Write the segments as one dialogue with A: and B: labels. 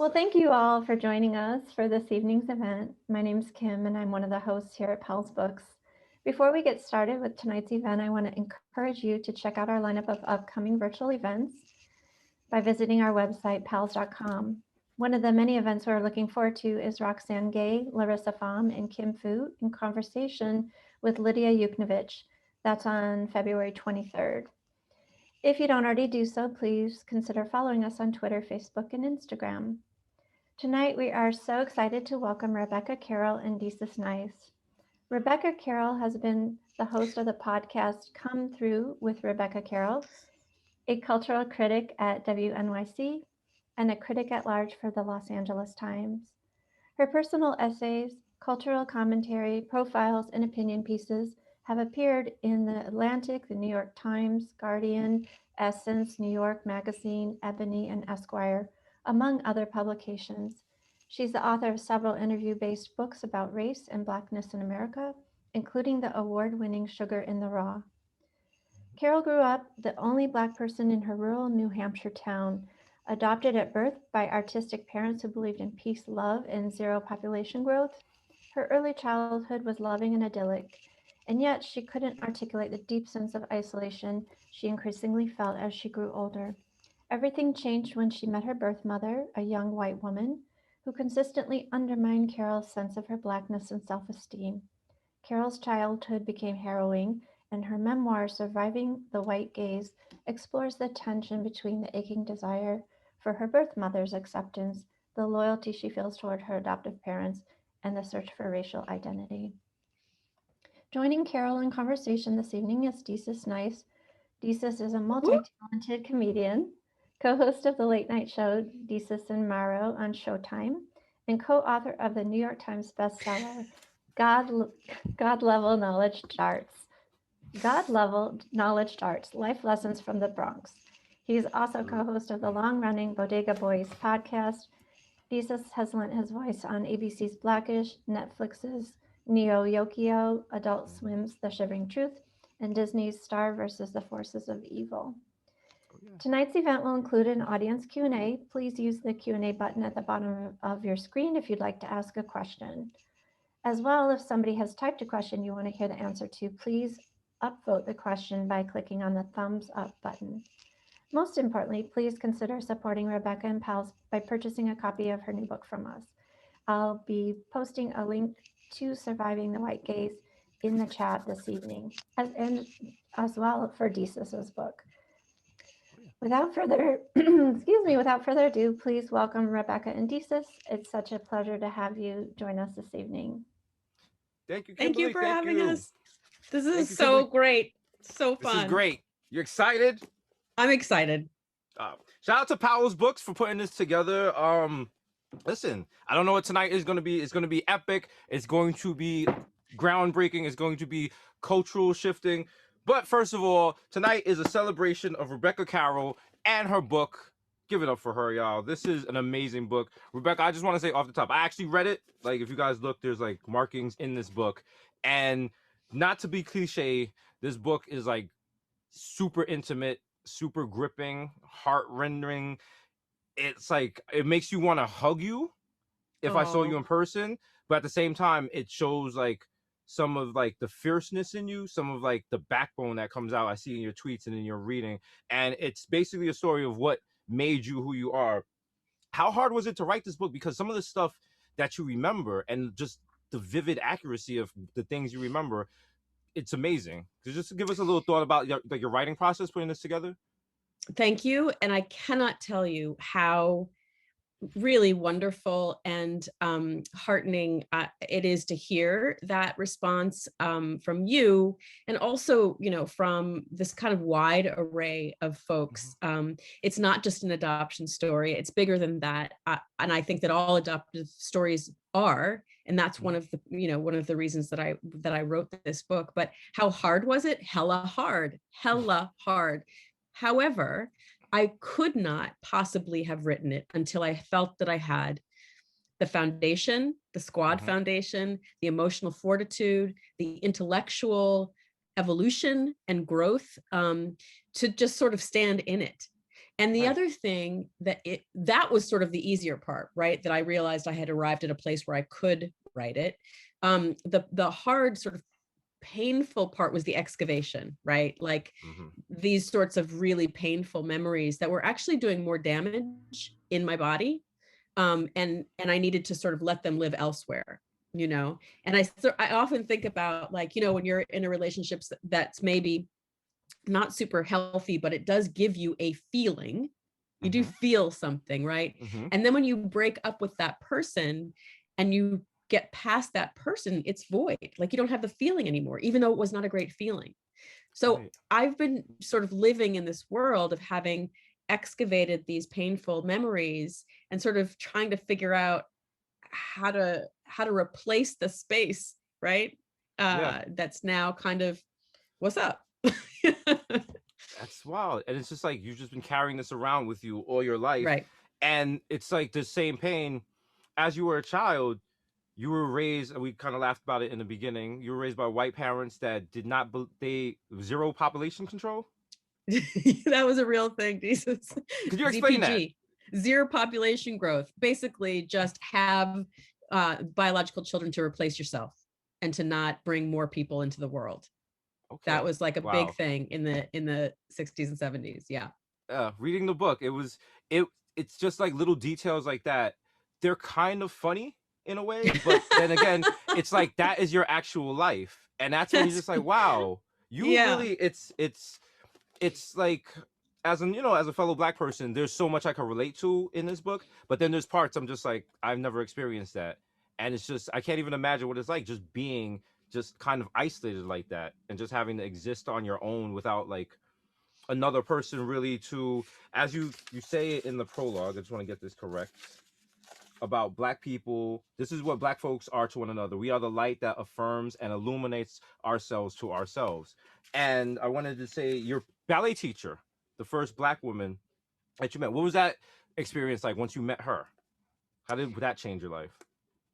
A: Well, thank you all for joining us for this evening's event. My name's Kim, and I'm one of the hosts here at Powell's Books. Before we get started with tonight's event, I want to encourage you to check out our lineup of upcoming virtual events by visiting our website, pals.com. One of the many events we're looking forward to is Roxane Gay, Larissa Pham, and Kim Fu in conversation with Lydia Yuknovich. That's on February 23rd. If you don't already do so, please consider following us on Twitter, Facebook, and Instagram. Tonight, we are so excited to welcome Rebecca Carroll and Desus Nice. Rebecca Carroll has been the host of the podcast Come Through with Rebecca Carroll, a cultural critic at WNYC and a critic at large for the Los Angeles Times. Her personal essays, cultural commentary, profiles, and opinion pieces have appeared in The Atlantic, The New York Times, Guardian, Essence, New York Magazine, Ebony, and Esquire, among other publications. She's the author of several interview-based books about race and Blackness in America, including the award-winning Sugar in the Raw. Carroll grew up the only Black person in her rural New Hampshire town, adopted at birth by artistic parents who believed in peace, love, and zero population growth. Her early childhood was loving and idyllic, and yet she couldn't articulate the deep sense of isolation she increasingly felt as she grew older. Everything changed when she met her birth mother, a young white woman, who consistently undermined Carroll's sense of her Blackness and self-esteem. Carroll's childhood became harrowing, and her memoir, Surviving the White Gaze, explores the tension between the aching desire for her birth mother's acceptance, the loyalty she feels toward her adoptive parents, and the search for racial identity. Joining Carroll in conversation this evening is Desus Nice. Desus is a multi-talented comedian, co-host of the late night show Desus and Mero on Showtime, and co-author of the New York Times bestseller, God Level Knowledge Charts. God Level Knowledge Charts, Life Lessons from the Bronx. He's also co-host of the long-running Bodega Boys podcast. Desus has lent his voice on ABC's Blackish, Netflix's Neo Yokio, Adult Swim's The Shivering Truth, and Disney's Star versus the Forces of Evil. Tonight's event will include an audience Q&A. Please use the Q&A button at the bottom of your screen if you'd like to ask a question. As well, if somebody has typed a question you want to hear the answer to, please upvote the question by clicking on the thumbs up button. Most importantly, please consider supporting Rebecca and Pals by purchasing a copy of her new book from us. I'll be posting a link to Surviving the White Gaze in the chat this evening, as well for Desus's book. Without further ado, please welcome Rebecca and Desus. It's such a pleasure to have you join us this evening.
B: Thank you,
C: Kimberly.
B: Thank you
C: for having us. This is so
B: Kimberly.
C: great. So fun.
B: This is great. You're excited?
C: I'm excited.
B: Shout out to Powell's Books for putting this together. Listen, I don't know what tonight is going to be. It's going to be epic. It's going to be groundbreaking. It's going to be cultural shifting. But first of all, tonight is a celebration of Rebecca Carroll and her book. Give it up for her, y'all. This is an amazing book. Rebecca, I just want to say off the top, I actually read it. Like, if you guys look, there's like markings in this book. And not to be cliche, this book is like super intimate, super gripping, heart-rending. It's like, it makes you want to hug you if I saw you in person. But at the same time, it shows like some of like the fierceness in you, some of like the backbone that comes out. I see in your tweets and in your reading. And it's basically a story of what made you who you are. How hard was it to write this book? Because some of the stuff that you remember and just the vivid accuracy of the things you remember, it's amazing. So just give us a little thought about your writing process, putting this together.
C: Thank you. And I cannot tell you how really wonderful and heartening it is to hear that response from you, and also, you know, from this kind of wide array of folks. It's not just an adoption story; it's bigger than that, and I think that all adoptive stories are, and that's one of the, you know, one of the reasons that I wrote this book. But how hard was it? Hella hard. However, I could not possibly have written it until I felt that I had the foundation, the squad foundation, the emotional fortitude, the intellectual evolution and growth to just sort of stand in it. And the
B: Right.
C: other thing that was sort of the easier part, right? That I realized I had arrived at a place where I could write it. The hard sort of painful part was the excavation, right? Like these sorts of really painful memories that were actually doing more damage in my body. And I needed to sort of let them live elsewhere, you know? And I often think about, like, you know, when you're in a relationship that's maybe not super healthy, but it does give you a feeling. You do feel something, right? And then when you break up with that person and you get past that person, it's void. Like you don't have the feeling anymore, even though it was not a great feeling. So
B: Right.
C: I've been sort of living in this world of having excavated these painful memories and sort of trying to figure out how to replace the space, right?
B: Yeah.
C: That's now kind of what's up.
B: That's wild. And it's just like you've just been carrying this around with you all your life.
C: Right.
B: And it's like the same pain as you were a child. You were raised, and we kind of laughed about it in the beginning. You were raised by white parents that did not, they zero population control.
C: That was a real thing, Jesus.
B: Could you explain that?
C: Zero population growth. Basically, just have biological children to replace yourself and to not bring more people into the world.
B: Okay.
C: That was like a big
B: Wow.
C: thing in the 60s and 70s. Yeah.
B: Reading the book, it's just like little details like that. They're kind of funny in a way, but then again, it's like that is your actual life, and that's when you're just like, wow, you really, it's like, as an, you know, as a fellow Black person, there's so much I can relate to in this book, but then there's parts I'm just like, I've never experienced that, and it's just, I can't even imagine what it's like just being just kind of isolated like that, and just having to exist on your own without like another person really to, as you say it in the prologue, I just want to get this correct, about Black people. This is what Black folks are to one another. We are the light that affirms and illuminates ourselves to ourselves. And I wanted to say, your ballet teacher, the first Black woman that you met, what was that experience like once you met her? How did that change your life?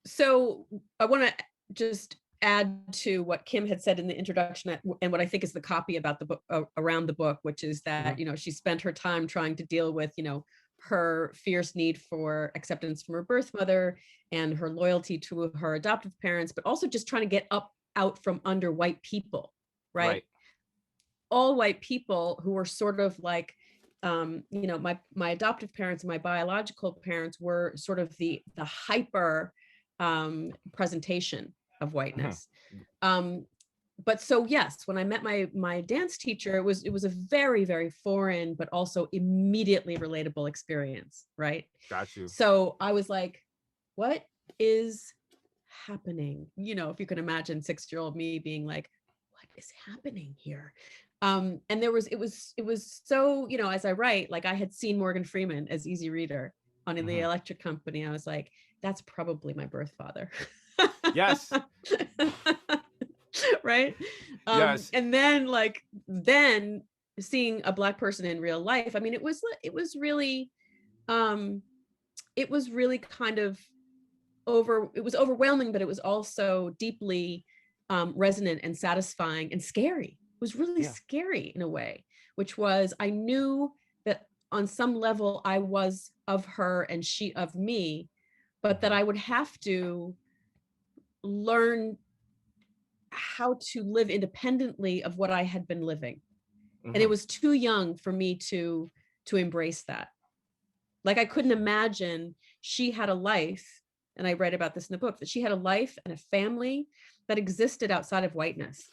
C: So I want to just add to what Kim had said in the introduction, and what I think is the copy about the book, around the book, which is that, you know, she spent her time trying to deal with, you know, her fierce need for acceptance from her birth mother and her loyalty to her adoptive parents, but also just trying to get out from under white people, right? All white people who were sort of like, you know, my adoptive parents and my biological parents were sort of the hyper presentation of whiteness. But so yes, when I met my dance teacher, it was a very, very foreign, but also immediately relatable experience, right?
B: Got you.
C: So I was like, what is happening? You know, if you can imagine 6-year-old me being like, what is happening here? And it was so, you know, as I write, like I had seen Morgan Freeman as Easy Reader on In the Electric Company. I was like, that's probably my birth father.
B: Yes.
C: Right.
B: Yes.
C: And then seeing a Black person in real life, I mean, it was really kind of it was overwhelming, but it was also deeply resonant and satisfying and scary. It was really scary in a way, which was, I knew that on some level I was of her and she of me, but that I would have to learn how to live independently of what I had been living. And it was too young for me to embrace that. Like I couldn't imagine she had a life, and I read about this in the book, that she had a life and a family that existed outside of whiteness.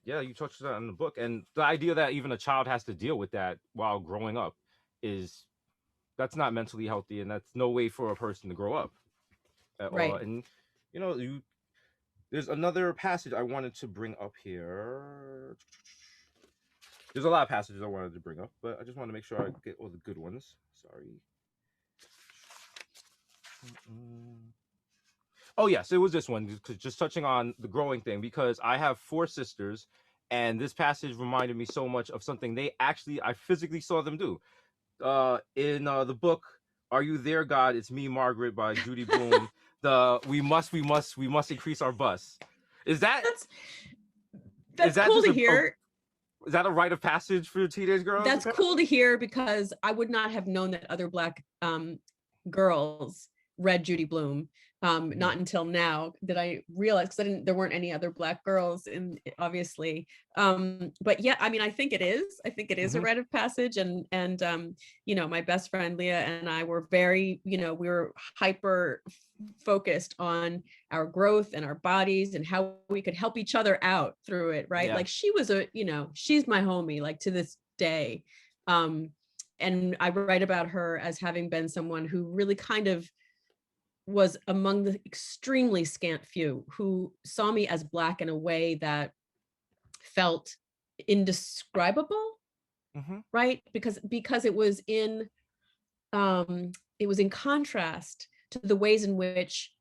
B: Yeah, you touched on that in the book, and the idea that even a child has to deal with that while growing up that's not mentally healthy, and that's no way for a person to grow up at all. And you know, there's another passage I wanted to bring up here. There's a lot of passages I wanted to bring up, but I just want to make sure I get all the good ones. Sorry. Oh yes, it was this one, just touching on the growing thing, because I have 4 sisters, and this passage reminded me so much of something I physically saw them do. In the book "Are You There, God? It's Me, Margaret" by Judy Blume. We must increase our bus. Is that
C: that's cool to hear?
B: Is that a rite of passage for teenage girls?
C: That's cool to hear, because I would not have known that other Black girls read Judy Blume. Not until now did I realize, because there weren't any other Black girls in, obviously. But yeah, I mean, I think it is. I think it is a rite of passage. And you know, my best friend Leah and I were very, you know, we were hyper focused on our growth and our bodies and how we could help each other out through it, right? Like she was you know, she's my homie, like to this day. And I write about her as having been someone who really kind of was among the extremely scant few who saw me as Black in a way that felt indescribable, right? Because it was in contrast to the ways in which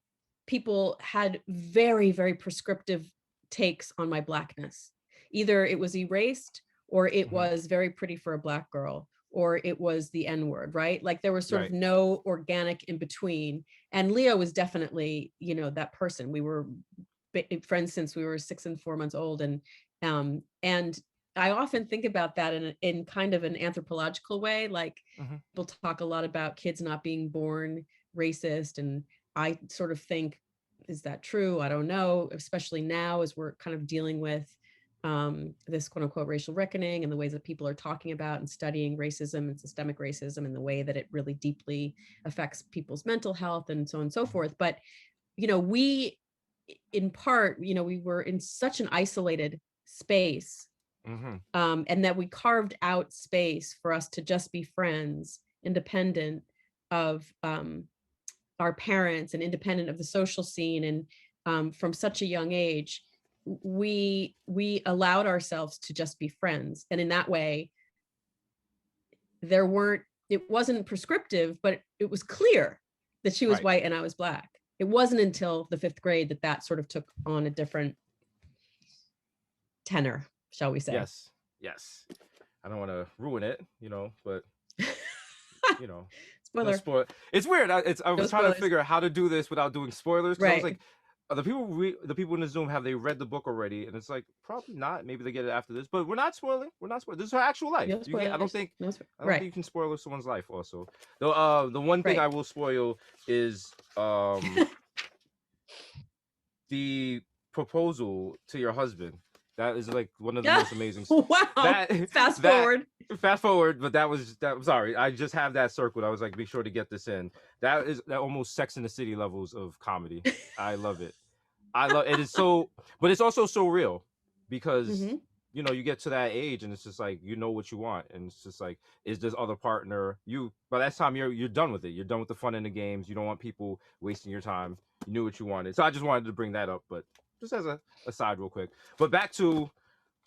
C: people had very, very prescriptive takes on my Blackness. Either it was erased, or it was very pretty for a Black girl, or it was the N-word, right? Like there was sort of no organic in between. And Leo was definitely, you know, that person. We were friends since we were 6 and 4 months old. And I often think about that in kind of an anthropological way. Like people talk a lot about kids not being born racist. And I sort of think, is that true? I don't know, especially now as we're kind of dealing with this quote unquote racial reckoning and the ways that people are talking about and studying racism and systemic racism and the way that it really deeply affects people's mental health and so on and so forth. But, you know, we, in part, you know, we were in such an isolated space and that we carved out space for us to just be friends, independent of our parents and independent of the social scene. And from such a young age, we allowed ourselves to just be friends. And in that way, it wasn't prescriptive, but it was clear that she was white and I was Black. It wasn't until the 5th grade that sort of took on a different tenor, shall we say.
B: Yes. I don't want to ruin it, you know, but you know,
C: spoiler.
B: It's weird. I was trying to figure out how to do this without doing spoilers. I was like, the people in the Zoom, have they read the book already? And it's like, probably not. Maybe they get it after this, but we're not spoiling. This is her actual life. I don't think you can spoil someone's life. Also, the one thing I will spoil is the proposal to your husband. That is like one of the most amazing.
C: Wow. Fast forward, but that. Sorry, I just have that circled. I was like, be sure to get this in. That is almost Sex in the City levels of comedy. I love it. It is so, but it's also so real because you know, you get to that age and it's just like, you know what you want, and it's just like, is this other partner by that time you're done with it. You're done with the fun in the games. You don't want people wasting your time. You knew what you wanted. So I just wanted to bring that up, but just as a aside real quick. But back to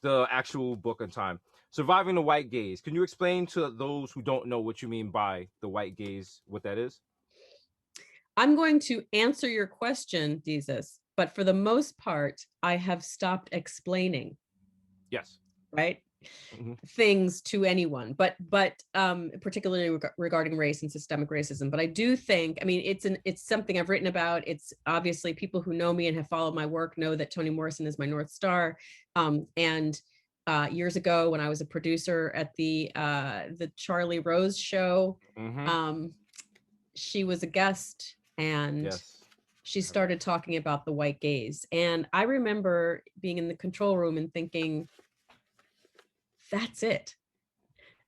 C: the actual book and time. Surviving the White Gaze. Can you explain to those who don't know what you mean by the white gaze, what that is? I'm going to answer your question, Desus, but for the most part, I have stopped explaining.
B: Yes.
C: Right? Things to anyone, but particularly regarding race and systemic racism. But I do think, I mean, it's something I've written about. It's obviously, people who know me and have followed my work know that Toni Morrison is my North Star. And years ago, when I was a producer at the Charlie Rose show, she was a guest, and she started talking about the white gaze. And I remember being in the control room and thinking, that's it.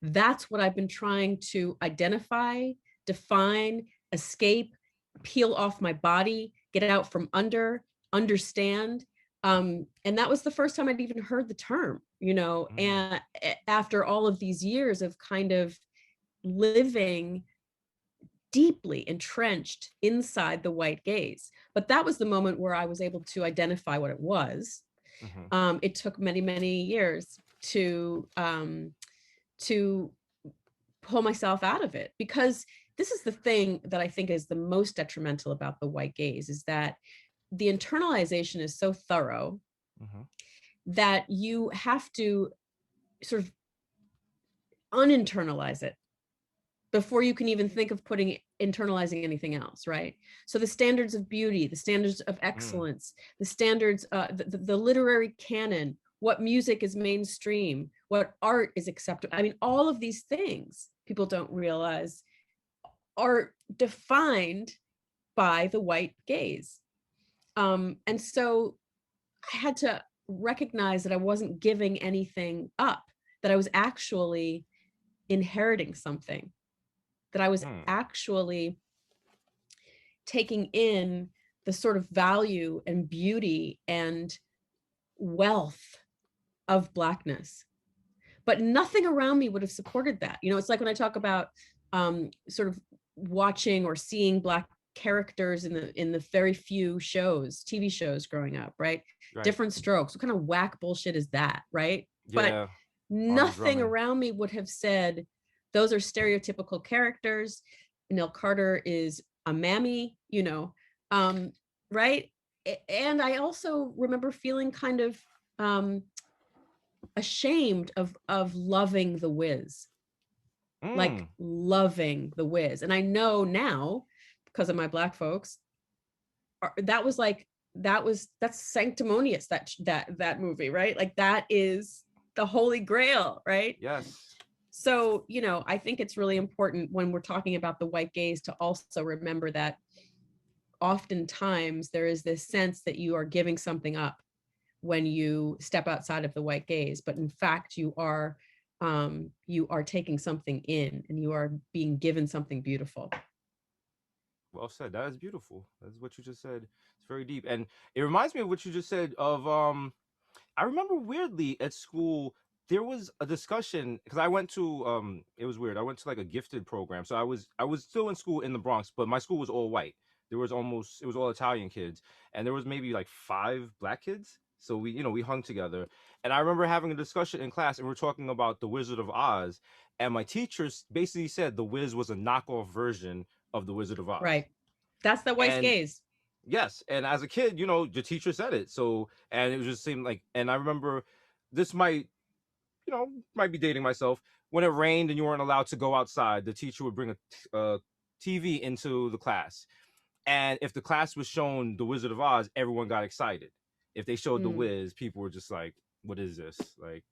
C: That's what I've been trying to identify, define, escape, peel off my body, get out from under, understand. And that was the first time I'd even heard the term, you know, and after all of these years of kind of living deeply entrenched inside the white gaze. But that was the moment where I was able to identify what it was. It took many, many years to pull myself out of it, because this is the thing that I think is the most detrimental about the white gaze, is that the internalization is so thorough that you have to sort of uninternalize it before you can even think of internalizing anything else, right? So the standards of beauty, the standards of excellence, the standards, the literary canon, what music is mainstream, what art is acceptable. I mean, all of these things people don't realize are defined by the white gaze. And so I had to recognize that I wasn't giving anything up, that I was actually inheriting something, that I was actually taking in the sort of value and beauty and wealth of Blackness. But nothing around me would have supported that. You know, it's like when I talk about sort of watching or seeing Black characters in the very few shows, TV shows growing up, right? Different strokes. What kind of whack bullshit is that, right?
B: Yeah.
C: But nothing around me would have said those are stereotypical characters. Nell Carter is a mammy, you know, right? And I also remember feeling kind of ashamed of loving the Wiz, like loving the Wiz. And I know now, because of my Black folks, that was like, that's sanctimonious, that movie, right? Like that is the holy grail, right?
B: Yes.
C: So, you know, I think it's really important when we're talking about the white gaze to also remember that oftentimes there is this sense that you are giving something up when you step outside of the white gaze, but in fact you are taking something in, and you are being given something beautiful.
B: Well said. That is beautiful. That's what you just said. It's very deep, and it reminds me of what you just said of I remember weirdly at school there was a discussion, because I went to it was weird. I went to like a gifted program. So I was still in school in the Bronx, but my school was all white. It was all Italian kids, and there was maybe like 5 Black kids. So we hung together. And I remember having a discussion in class, and we're talking about The Wizard of Oz, and my teachers basically said The Wiz was a knockoff version of The Wizard of Oz.
C: Right. That's the white
B: And
C: gaze.
B: yes, and as a kid, the teacher said it. So, and it was just seemed like, and I remember this might be dating myself. When it rained and you weren't allowed to go outside, the teacher would bring a TV into the class. And if the class was shown The Wizard of Oz, everyone got excited. If they showed The Wiz, people were just like, what is this? Like,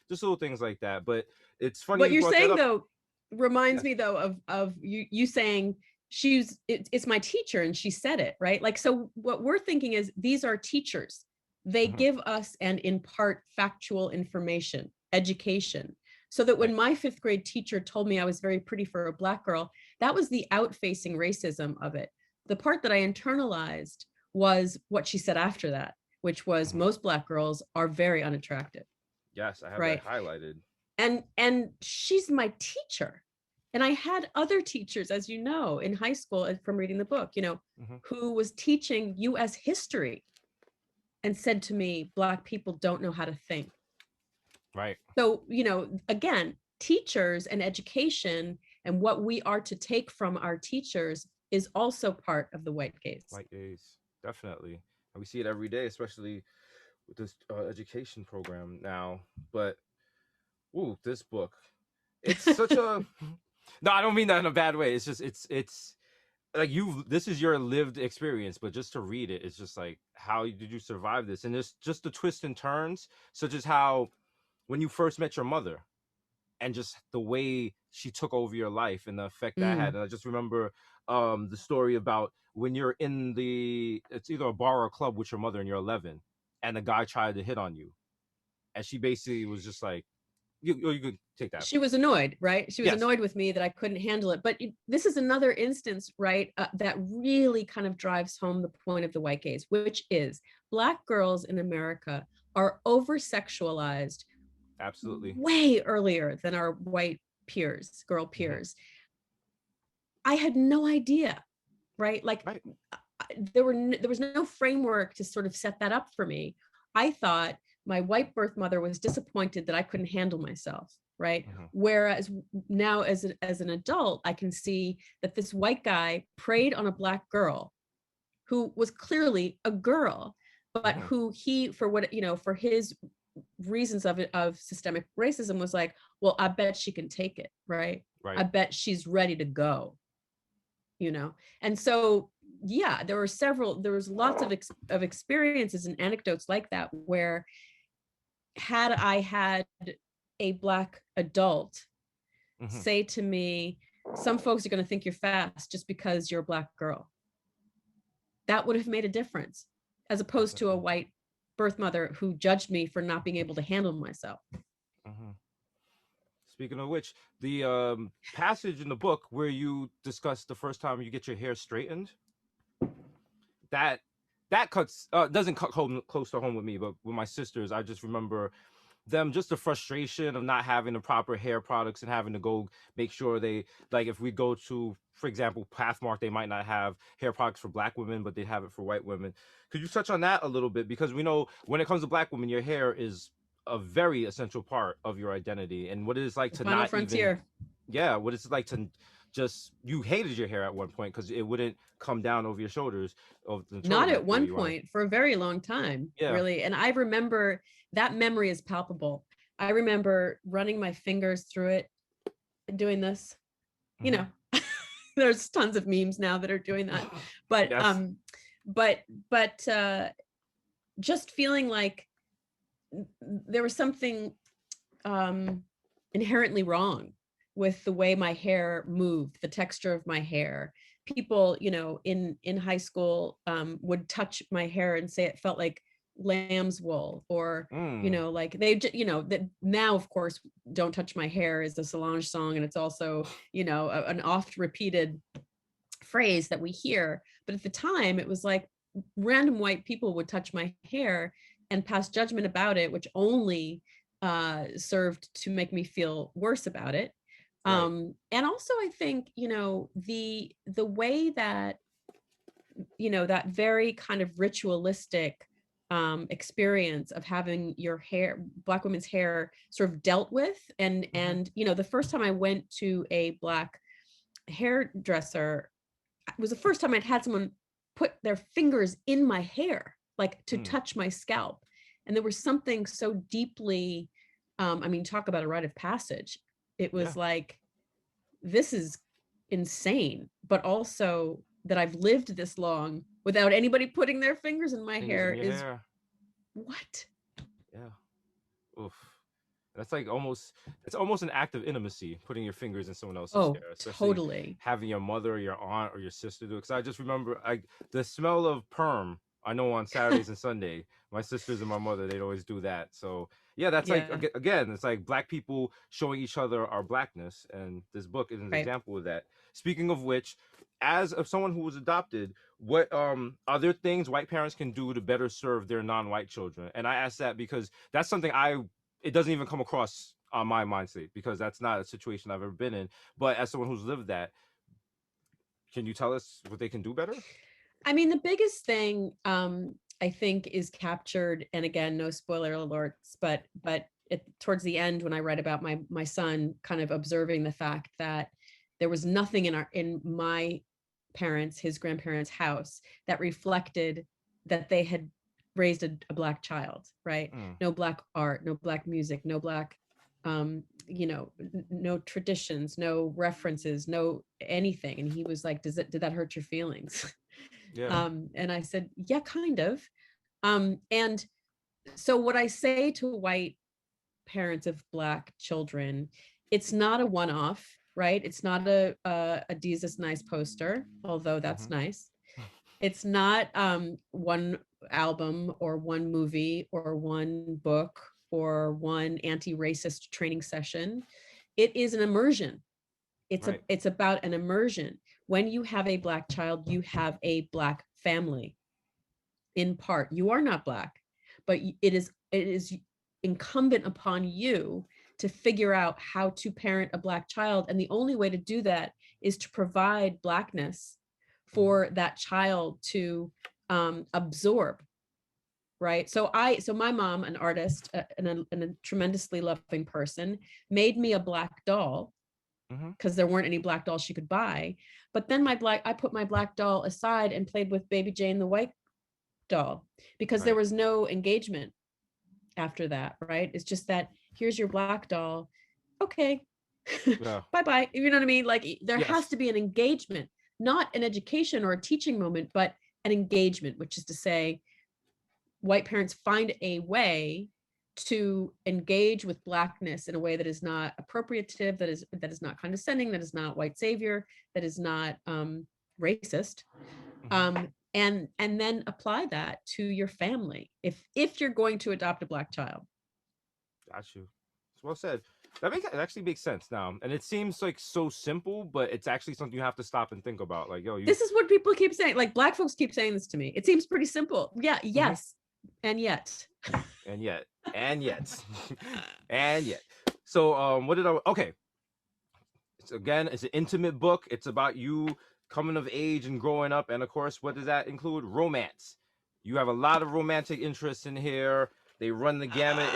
B: just little things like that. But it's funny.
C: What you're saying though reminds me though of you saying it's my teacher and she said it, right? Like, so what we're thinking is these are teachers. They give us and impart factual information, education. So that when my 5th grade teacher told me I was very pretty for a Black girl, that was the out-facing racism of it. The part that I internalized was what she said after that, which was most Black girls are very unattractive.
B: Yes, I have that highlighted.
C: And she's my teacher. And I had other teachers, as you know, in high school from reading the book, who was teaching US history and said to me, Black people don't know how to think.
B: Right.
C: So, again, teachers and education and what we are to take from our teachers is also part of the white gaze.
B: White gaze, definitely. And we see it every day, especially with this education program now. But, this book, it's such a... No, I don't mean that in a bad way. It's just, it's like this is your lived experience, but just to read it, it's just like, how did you survive this? And there's just the twists and turns, such as how when you first met your mother and just the way she took over your life and the effect that had. And I just remember the story about when you're in it's either a bar or a club with your mother and you're 11 and the guy tried to hit on you. And she basically was just like, you could take that.
C: She was annoyed, right? She was annoyed with me that I couldn't handle it. But this is another instance, right, that really kind of drives home the point of the white gaze, which is Black girls in America are over-sexualized.
B: Absolutely.
C: Way earlier than our white peers, girl peers. I had no idea, right? Like there was no framework to sort of set that up for me. I thought my white birth mother was disappointed that I couldn't handle myself, right? Whereas now as an adult, I can see that this white guy preyed on a Black girl who was clearly a girl, but who for his reasons of systemic racism was like, well, I bet she can take it, right? I bet she's ready to go, And so, there was lots of experiences and anecdotes like that, where had I had a Black adult
B: Mhm.
C: say to me, some folks are going to think you're fast just because you're a Black girl. That would have made a difference, as opposed to a
B: Definitely.
C: white birth mother who judged me for not being able to handle myself.
B: Mhm. Speaking of which, the passage in the book where you discuss the first time you get your hair straightened, that that cuts doesn't cut home close to home with me, but with my sisters, I just remember them, just the frustration of not having the proper hair products and having to go make sure they, like, if we go to, for example, Pathmark, they might not have hair products for Black women, but they have it for white women. Could you touch on that a little bit? Because we know when it comes to Black women, your hair is a very essential part of your identity, and what it is like
C: The
B: to
C: final
B: not even,
C: frontier.
B: yeah, what it's like to just, you hated your hair at one point because it wouldn't come down over your shoulders, of the
C: Not at
B: turtleneck the way
C: one
B: you wanted.
C: point, for a very long time,
B: Yeah.
C: really. And I remember that memory is palpable. I remember running my fingers through it, doing this, you
B: Mhm.
C: know, there's tons of memes now that are doing that. But
B: Yes.
C: but just feeling like there was something inherently wrong with the way my hair moved, the texture of my hair. People, you know, in high school would touch my hair and say it felt like lamb's wool, or you
B: Mm.
C: know, like you know, that now of course "Don't Touch My Hair" is a Solange song, and it's also, you know, an oft repeated phrase that we hear. But at the time it was like random white people would touch my hair and pass judgment about it, which only served to make me feel worse about it.
B: Right.
C: And also I think, you know, the way that, you know, that very kind of ritualistic experience of having your hair, Black women's hair, sort of dealt with. And you know, the first time I went to a Black hairdresser, it was the first time I'd had someone put their fingers in my hair, like to
B: Mm.
C: touch my scalp. And there was something so deeply, I mean, talk about a rite of passage. It
B: Yeah.
C: was like, this is insane, but also that I've lived this long without anybody putting their fingers in my
B: Fingers in
C: hair
B: your
C: is
B: hair.
C: what?
B: Yeah. Oof. That's like almost, it's almost an act of intimacy, putting your fingers in someone else's
C: Oh,
B: hair, especially
C: totally.
B: having your mother or your aunt or your sister do it. Because I just remember, the smell of perm. I know on Saturdays and Sunday, my sisters and my mother, they'd always do that. So yeah, that's like,
C: Yeah,
B: again, it's like Black people showing each other our Blackness, and this book is an
C: right.
B: example of that. Speaking of which, as of someone who was adopted, what are there things white parents can do to better serve their non-white children? And I ask that because that's something it doesn't even come across on my mind state, because that's not a situation I've ever been in. But as someone who's lived that, can you tell us what they can do better?
C: I mean, the biggest thing I think is captured, and again, no spoiler alerts, but towards the end, when I read about my son kind of observing the fact that there was nothing in my parents, his grandparents' house, that reflected that they had raised a Black child, right?
B: Mm.
C: No Black art, no Black music, no Black you know, no traditions, no references, no anything. And he was like, did that hurt your feelings?
B: Yeah.
C: And I said, yeah, kind of. And so what I say to white parents of Black children, it's not a one-off, right? It's not a Desus Nice poster, although that's
B: Hmm.
C: nice. It's not one album or one movie or one book or one anti-racist training session. It is an immersion.
B: Right.
C: It's about an immersion. When you have a Black child, you have a Black family. In part, you are not Black, but it is incumbent upon you to figure out how to parent a Black child, and the only way to do that is to provide Blackness
B: Hmm.
C: for that child to absorb. Right. So my mom, an artist and a tremendously loving person, made me a Black doll
B: Hmm.
C: because there weren't any Black dolls she could buy. But then I put my Black doll aside and played with Baby Jane the white doll, because there
B: Right.
C: was no engagement after that. Right. It's just that here's your Black doll. Okay.
B: Yeah.
C: Bye bye. You know what I mean? Like there has
B: Yes.
C: to be an engagement, not an education or a teaching moment, but an engagement, which is to say, white parents find a way to engage with blackness in a way that is not appropriative, that is not condescending, that is not white savior, that is not racist, and then apply that to your family if you're going to adopt a Black child.
B: Got you. It's well said. It actually makes sense now, and it seems like so simple, but it's actually something you have to stop and think about. Like, yo,
C: This is what people keep saying. Like, Black folks keep saying this to me. It seems pretty simple. Yeah. Yes. And yet.
B: And yet. And yet. And yet. So, what did I? Okay. It's an intimate book. It's about you coming of age and growing up, and of course, what does that include? Romance. You have a lot of romantic interests in here. They run the gamut.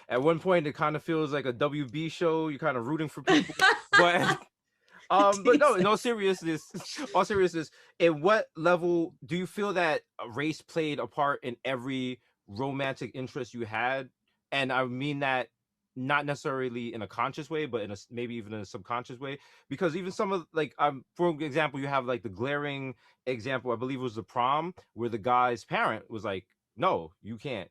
B: At one point, it kind of feels like a WB show. You're kind of rooting for people, but no, in all seriousness, at what level do you feel that race played a part in every romantic interest you had? And I mean that not necessarily in a conscious way, but maybe even in a subconscious way, because even some of, like, for example, you have like the glaring example, I believe it was the prom, where the guy's parent was like, no, you can't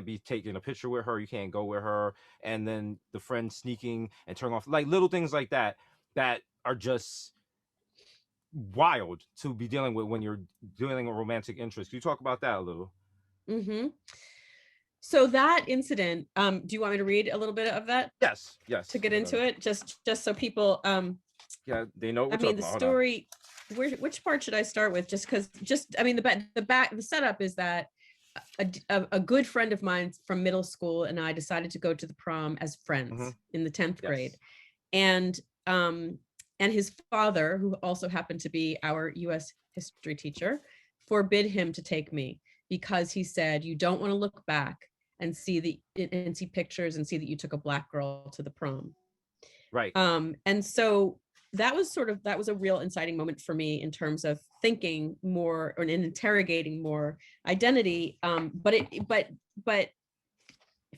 B: be taking a picture with her, you can't go with her, and then the friend sneaking and turning off, like little things like that are just wild to be dealing with when you're dealing with romantic interest. Can you talk about that a little?
C: So that incident, do you want me to read a little bit of that?
B: Yes.
C: To get into it, just so people,
B: yeah, they know what
C: I mean, the story. Which part should I start with? I mean, the setup is that a good friend of mine from middle school and I decided to go to the prom as friends in the 10th grade, and his father, who also happened to be our U.S. history teacher, forbid him to take me because he said, you don't want to look back and see pictures and see that you took a Black girl to the prom.
B: Right.
C: And so that was a real inciting moment for me in terms of thinking more and interrogating more identity. But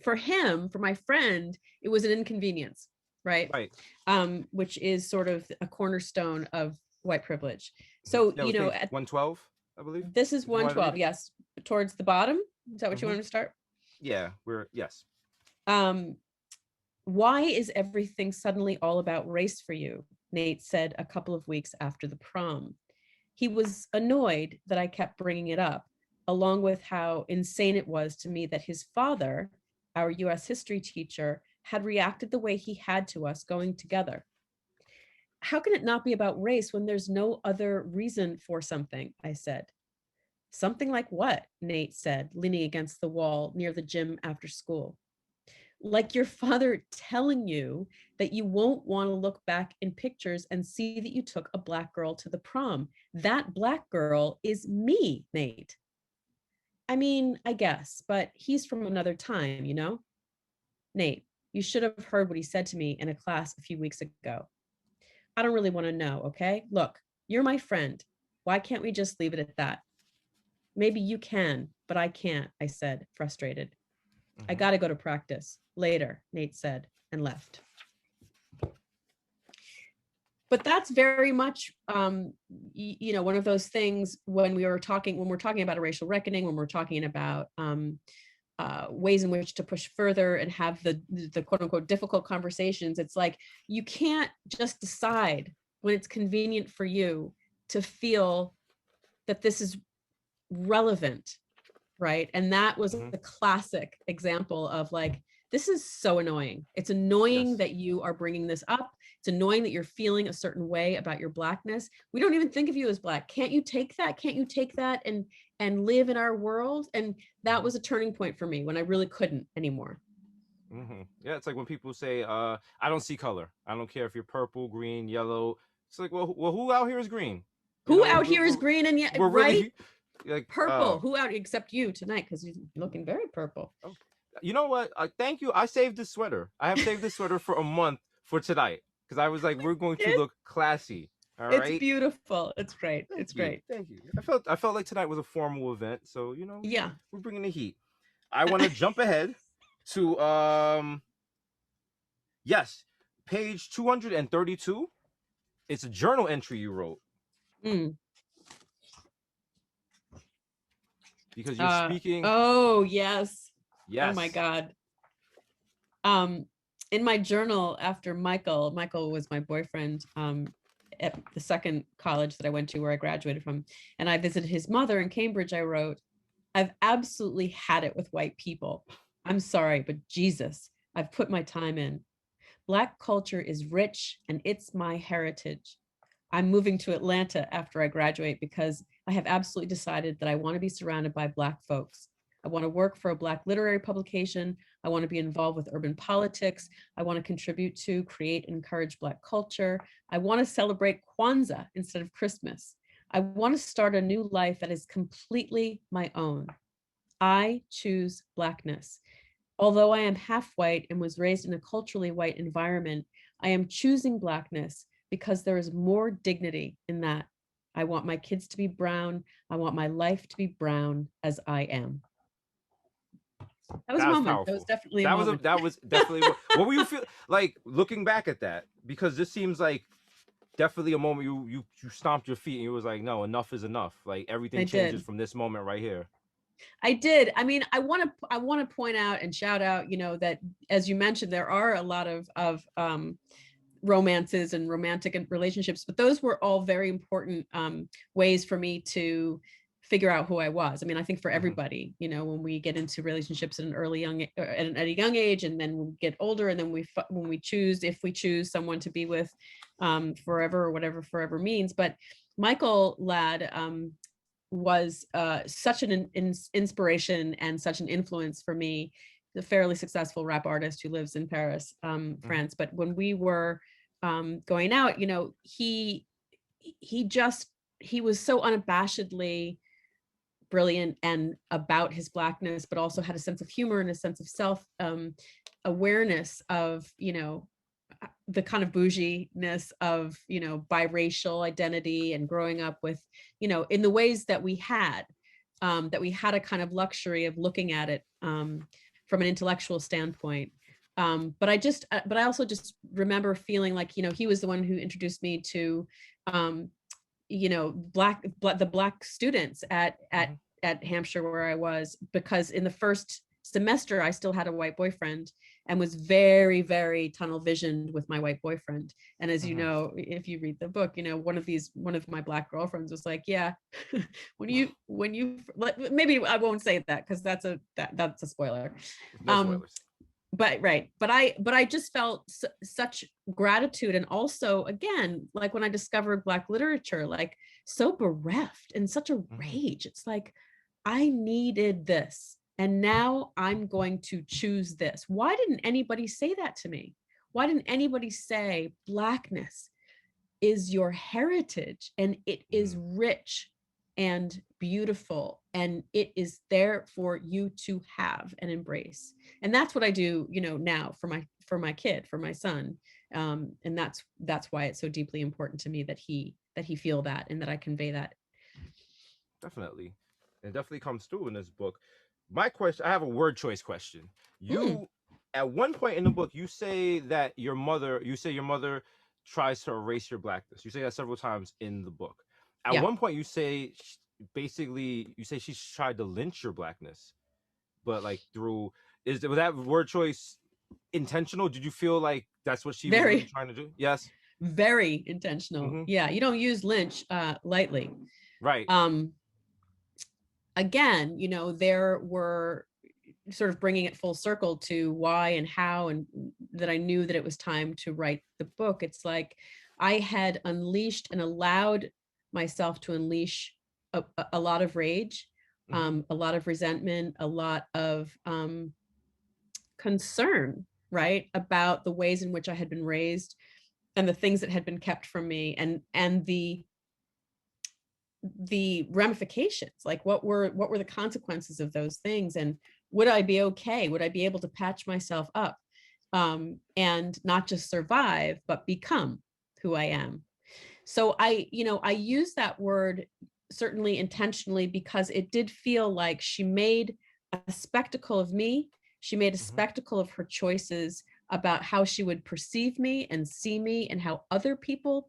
C: for him, for my friend, it was an inconvenience, right? Which is sort of a cornerstone of white privilege. So, at
B: 112, I believe.
C: This is 112, yes. Towards the bottom. Is that what you want to start?
B: Yeah, yes.
C: Why is everything suddenly all about race for you? Nate said a couple of weeks after the prom. He was annoyed that I kept bringing it up, along with how insane it was to me that his father, our US history teacher, had reacted the way he had to us going together. How can it not be about race when there's no other reason for something? I said. Something like what? Nate said, leaning against the wall near the gym after school. Like your father telling you that you won't want to look back in pictures and see that you took a Black girl to the prom. That Black girl is me, Nate. I mean, I guess, but he's from another time, you know? Nate, you should have heard what he said to me in a class a few weeks ago. I don't really want to know, okay? Look, you're my friend. Why can't we just leave it at that? Maybe you can, but I can't, I said, frustrated. I got to go to practice. Later, Nate said, and left. But that's very much, one of those things when we're talking about a racial reckoning, when we're talking about ways in which to push further and have the quote unquote difficult conversations. It's like, you can't just decide when it's convenient for you to feel that this is relevant, right? And that was a classic example of like, this is so annoying. It's annoying that you are bringing this up. It's annoying that you're feeling a certain way about your Blackness. We don't even think of you as Black. Can't you take that? Can't you take that and live in our world? And that was a turning point for me when I really couldn't anymore.
B: Yeah, it's like when people say, I don't see color. I don't care if you're purple, green, yellow. It's like, well, who out here is green?
C: Who out here is green and yet,
B: we're
C: right?
B: Really, like,
C: purple. Who out except you tonight, because you're looking very purple.
B: Oh, you know what? Thank you. I saved this sweater. I have saved this sweater for a month for tonight because I was like, we're going to look classy. All right.
C: It's beautiful. It's great. It's great.
B: Thank you. I felt like tonight was a formal event, so
C: yeah,
B: we're bringing the heat. I want to jump ahead to yes, page 232. It's a journal entry you wrote. Because you're speaking.
C: Oh, yes.
B: Yes.
C: Oh my God. In my journal after Michael was my boyfriend at the second college that I went to where I graduated from, and I visited his mother in Cambridge, I wrote, I've absolutely had it with white people. I'm sorry, but Jesus, I've put my time in. Black culture is rich and it's my heritage. I'm moving to Atlanta after I graduate because I have absolutely decided that I want to be surrounded by Black folks. I want to work for a Black literary publication. I want to be involved with urban politics. I want to contribute to, create, and encourage Black culture. I want to celebrate Kwanzaa instead of Christmas. I want to start a new life that is completely my own. I choose Blackness. Although I am half white and was raised in a culturally white environment, I am choosing Blackness because there is more dignity in that. I want my kids to be brown. I want my life to be brown as I am. That was a moment.
B: Powerful.
C: That was definitely a moment.
B: That was definitely what were you feel like looking back at that? Because this seems like definitely a moment you stomped your feet and you was like, no, enough is enough. Like everything changes from this moment right here.
C: I did. I mean, I want to point out and shout out, that as you mentioned, there are a lot of romances and romantic relationships, but those were all very important ways for me to figure out who I was. I mean, I think for everybody, when we get into relationships at a young age, and then we get older, and then when we choose, if we choose someone to be with forever, or whatever forever means. But Michael Ladd was such an inspiration and such an influence for me, the fairly successful rap artist who lives in Paris, France. But when we were going out, he was so unabashedly brilliant and about his Blackness, but also had a sense of humor and a sense of self awareness of, the kind of bouginess of, biracial identity and growing up with, in the ways that we had a kind of luxury of looking at it from an intellectual standpoint. But I also just remember feeling like, he was the one who introduced me to, the Black students at Hampshire where I was, because in the first semester I still had a white boyfriend and was very, very tunnel visioned with my white boyfriend. And as you know, if you read the book, one of my Black girlfriends was like, yeah, when you maybe I won't say that because that's a spoiler.
B: No spoilers.
C: But right. But I just felt such gratitude. And also, again, like when I discovered Black literature, like so bereft and such a rage. It's like, I needed this. And now I'm going to choose this. Why didn't anybody say that to me? Why didn't anybody say Blackness is your heritage and it is rich and beautiful and it is there for you to have and embrace? And that's what I do, now for my kid, for my son. And that's why it's so deeply important to me that he feel that and that I convey that.
B: Definitely. It definitely comes through in this book. My question, I have a word choice question. At one point in the book, you say your mother tries to erase your Blackness. You say that several times in the book. At one point, you say she's tried to lynch your Blackness, but like was that word choice intentional? Did you feel like that's what she was really trying to do? Yes.
C: Very intentional. Yeah, you don't use lynch lightly.
B: Right.
C: Again, there were sort of bringing it full circle to why and how, and that I knew that it was time to write the book. It's like I had unleashed and allowed myself to unleash a lot of rage, a lot of resentment, a lot of concern, right, about the ways in which I had been raised and the things that had been kept from me, and the ramifications, like what were the consequences of those things, and would I be okay? Would I be able to patch myself up and not just survive, but become who I am? So I use that word certainly intentionally because it did feel like she made a spectacle of me. She made a spectacle of her choices about how she would perceive me and see me, and how other people,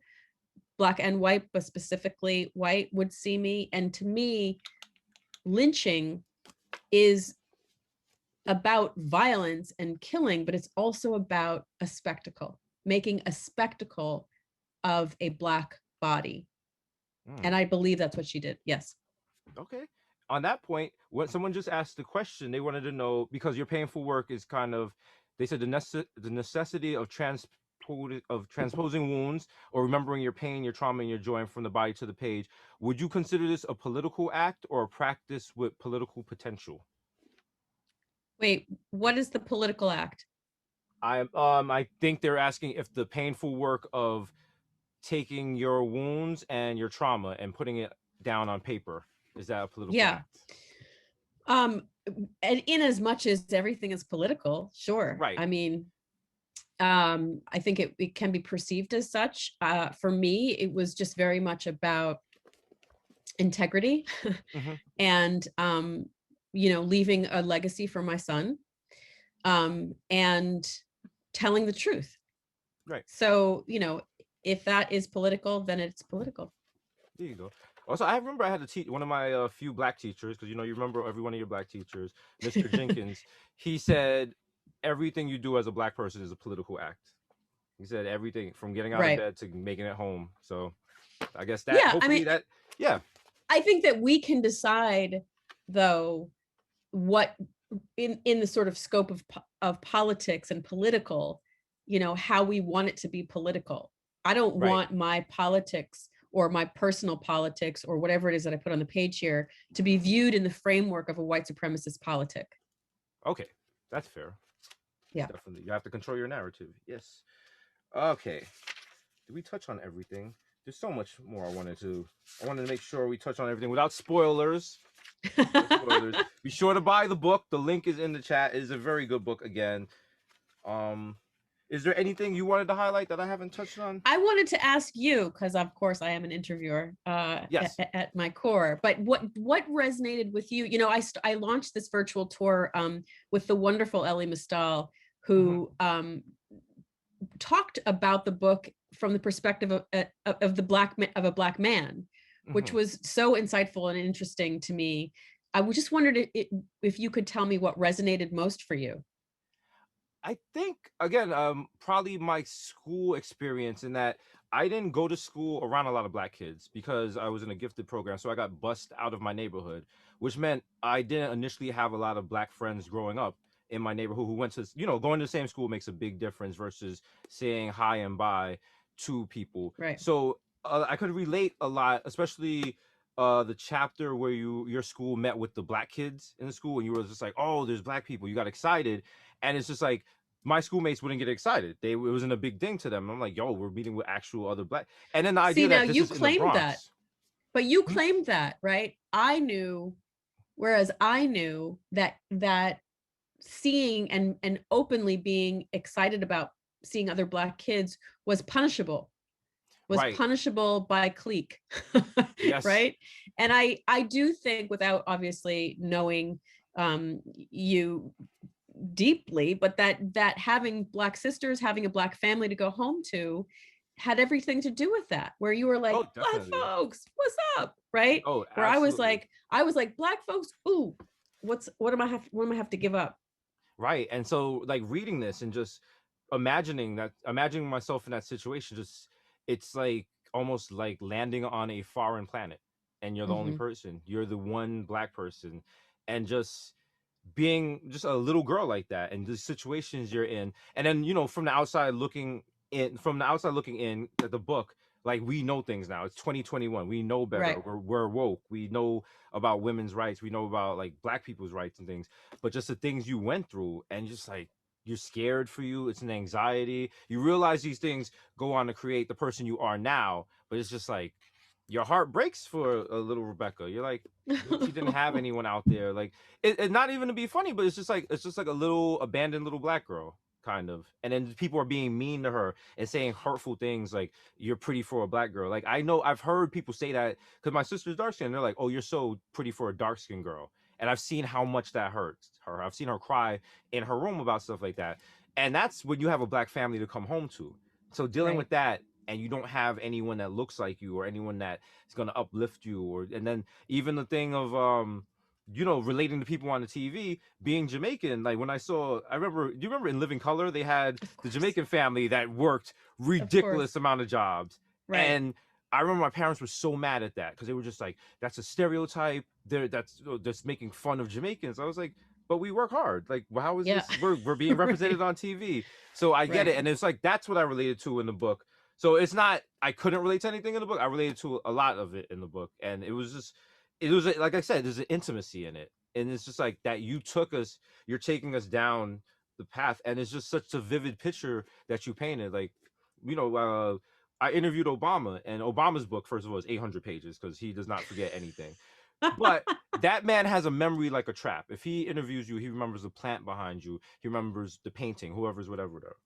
C: Black and white, but specifically white, would see me. And to me, lynching is about violence and killing, but it's also about a spectacle, making a spectacle of a Black body. And I believe that's what she did. Yes.
B: Okay. On that point, when someone just asked the question, they wanted to know, because your painful work is kind of, they said the necessity of transposing wounds or remembering your pain, your trauma, and your joy from the body to the page. Would you consider this a political act or a practice with political potential?
C: Wait, what is the political act?
B: I think they're asking if the painful work of taking your wounds and your trauma and putting it down on paper, is that a political
C: Yeah.
B: act?
C: And in as much as everything is political, sure.
B: Right.
C: I mean, I think it can be perceived as such. For me, it was just very much about integrity and, leaving a legacy for my son, and telling the truth.
B: Right.
C: So, if that is political, then it's political.
B: There you go. Also, I remember I had to teach one of my few Black teachers, because you remember every one of your Black teachers, Mr. Jenkins. He said everything you do as a Black person is a political act. He said everything from getting out of bed to making it home. So I guess that, hopefully that, yeah.
C: I think that we can decide, though, what in the sort of scope of politics and political, how we want it to be political. I don't want my politics or my personal politics or whatever it is that I put on the page here to be viewed in the framework of a white supremacist politic.
B: Okay, that's fair.
C: Yeah,
B: definitely. You have to control your narrative. Yes. Okay. Did we touch on everything? There's so much more I wanted to make sure we touch on everything without spoilers. Be sure to buy the book. The link is in the chat. It is a very good book again. Is there anything you wanted to highlight that I haven't touched on?
C: I wanted to ask you, because of course I am an interviewer
B: yes.
C: at my core, but what resonated with you? I launched this virtual tour with the wonderful Ellie Mistal, who talked about the book from the perspective of a Black man, which was so insightful and interesting to me. I just wondered if you could tell me what resonated most for you.
B: I think, again, probably my school experience, in that I didn't go to school around a lot of Black kids because I was in a gifted program. So I got bussed out of my neighborhood, which meant I didn't initially have a lot of Black friends growing up in my neighborhood who went to, going to the same school makes a big difference versus saying hi and bye to people.
C: Right.
B: So I could relate a lot, especially the chapter where your school met with the Black kids in the school, and you were just like, oh, there's Black people. You got excited. And it's just like, my schoolmates wouldn't get excited. It wasn't a big thing to them. I'm like, yo, we're meeting with actual other Black. And then the idea that this
C: you
B: is
C: claimed
B: in the Bronx.
C: that, but you claimed that, right? I knew that seeing and openly being excited about seeing other Black kids was punishable. Punishable by clique.
B: Yes.
C: Right. And I do think, without obviously knowing you deeply, but that having Black sisters, having a Black family to go home to, had everything to do with that, where you were like, Black folks, what's up? Right.
B: Oh,
C: where absolutely. I was like, Black folks, ooh, what am I have to give up?
B: Right. And so, like, reading this and just imagining myself in that situation, it's like almost like landing on a foreign planet, and you're the only person. You're the one Black person, and just being just a little girl like that, and the situations you're in. And then, from the outside looking in at the book, like, we know things now. It's 2021. We know better. Right. We're woke. We know about women's rights. We know about, like, Black people's rights and things. But just the things you went through, and just like, you're scared for you. It's an anxiety. You realize these things go on to create the person you are now. But it's just like, your heart breaks for a little Rebecca. You're like, she didn't have anyone out there. Like, it not even to be funny, but it's just like a little abandoned little Black girl, kind of. And then people are being mean to her and saying hurtful things like, you're pretty for a Black girl. Like, I know I've heard people say that, because my sister's dark skinned. They're like, oh, you're so pretty for a dark skinned girl. And I've seen how much that hurts her. I've seen her cry in her room about stuff like that. And that's when you have a Black family to come home to. So dealing with that, and you don't have anyone that looks like you or anyone that is going to uplift you, and then even the thing of you know, relating to people on the TV, being Jamaican, like when I remember, do you remember in Living Color, they had
C: Of
B: the
C: course.
B: Jamaican family that worked
C: Of course.
B: ridiculous amount of jobs.
C: Right.
B: And I remember my parents were so mad at that because they were just like, that's a stereotype. That's making fun of Jamaicans. I was like, but we work hard. Like, well, how is
C: Yeah.
B: this? We're being represented
C: Right.
B: on TV. So I get it.
C: Right.
B: And it's like, that's what I related to in the book. So it's not, I couldn't relate to anything in the book. I related to a lot of it in the book. And it was just, it was like I said, there's an intimacy in it. And it's just like that you're taking us down the path. And it's just such a vivid picture that you painted. Like, you know, I interviewed Obama, and Obama's book, first of all, is 800 pages because he does not forget anything. But that man has a memory like a trap. If he interviews you, he remembers the plant behind you. He remembers the painting, whoever's whatever.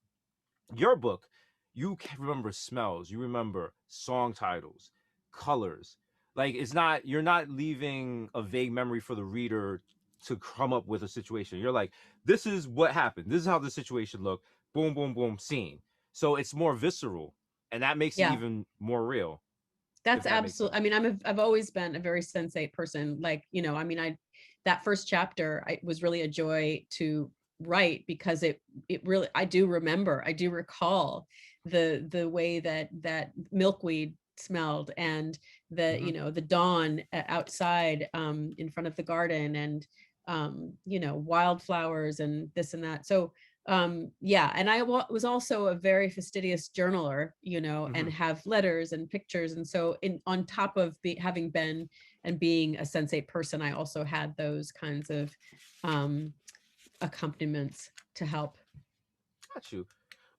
B: Your book, you can remember smells. You remember song titles, colors. Like you're not leaving a vague memory for the reader to come up with a situation. You're like, this is what happened. This is how the situation looked. Boom, boom, boom, scene. So it's more visceral, and that makes it
C: Yeah.
B: even more real.
C: That's
B: that makes
C: absolutely, I mean, I've always been a very sensate person. Like, you know, I mean, that first chapter, was really a joy to write because it really, I do recall the way that milkweed smelled, and the,
B: Mhm.
C: you know, the dawn outside, in front of the garden, and, you know, wildflowers and this and that. So, yeah, and I was also a very fastidious journaler, you know, and
B: Mhm.
C: have letters and pictures, and so on top of having been and being a sensate person, I also had those kinds of um accompaniments to help.
B: Got you.